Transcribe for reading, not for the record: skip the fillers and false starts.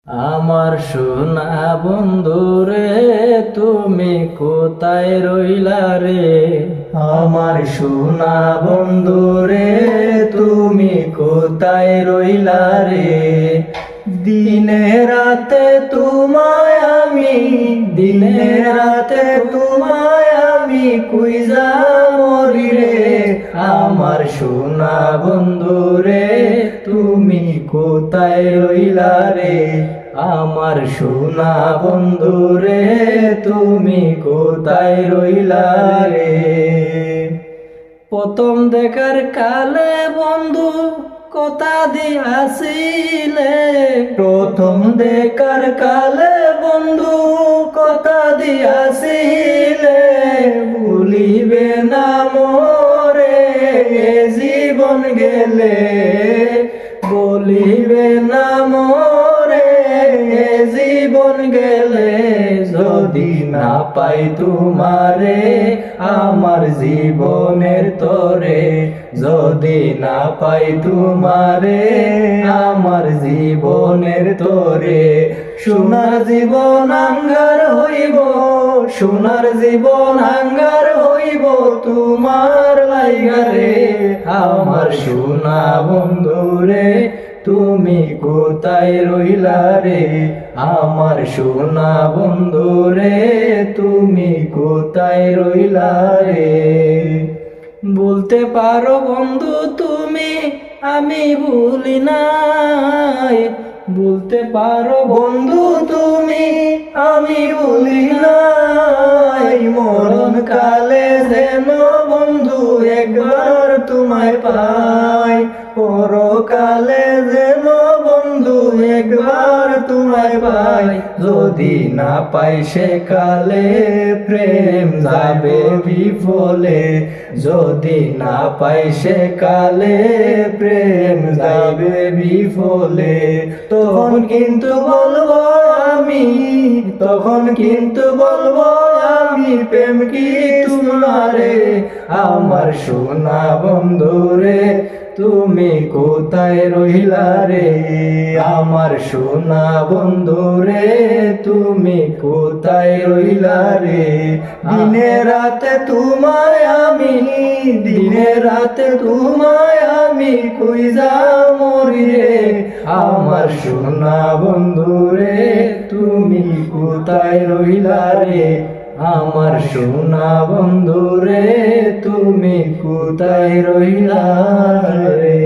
আমার সোনা বন্ধু রে, তুমি কোথায় রইলা রে? আমার সোনা বন্ধু রে, তুমি কোথায় রইলা রে? দিনে রাতে তোমায় আমি, দিনে রাতে তোমায় আমি কুইজা মরি রে। আমার সোনা বন্ধু রে, তুমি কোথায় রইলা রে? আমার সোনা বন্ধু রে, তুমি কোথায় রইলা রে? প্রথম দেখার কালে বন্ধু কথা দিয়াছিলে, প্রথম দেখার কালে বন্ধু কথা দিয়াছিলে, ভুলিবে না মোরে জীবন গেলে, বলিবে না মোরে জীবন গেলে। যদি না পাই তোমারে আমার জীবনের তরে, যদি না পাই তোমারে আমার জীবনের তরে, সোনার জীবন আঙ্গার হইব, সোনার জীবন আঙ্গার হইব তোমার লাইগারে। আমার সোনা বন্ধু রে, তুমি কোথায় রইলা রে? আমার সোনা বন্ধু রে, তুমি কোথায় রইলা রে? বলতে পারো বন্ধু তুমি আমি ভুলি নাই, বলতে পারো বন্ধু তুমি আমি ভুলি নাই। মরণ কালে যেন বন্ধু একবার তোমায় পাই, পরকালে যেন বন্ধু একবার তোমায় পাই। যদি না পাই সে কালে প্রেম যাবে বিফলে, যদি না পাই সে কালে প্রেম যাবে বিফলে। তখন কিন্তু বলবো আমি, তখন কিন্তু বলবো আমি প্রেম কি তোমারে? আমার সোনা বন্ধু রে, তুমি কোথায় রইলা রে? আমার সোনা বন্ধু রে, তুমি কোথায় রইলা রে? দিনে রাতে তোমায় আমি, দিনে রাতে তোমায় আমি কুইজা মরি রে। আমার সোনা বন্ধু রে, তুমি কোথায় রইলা রে? আমার সোনা বন্ধু রে, তুমি কোথায় রইলা রে?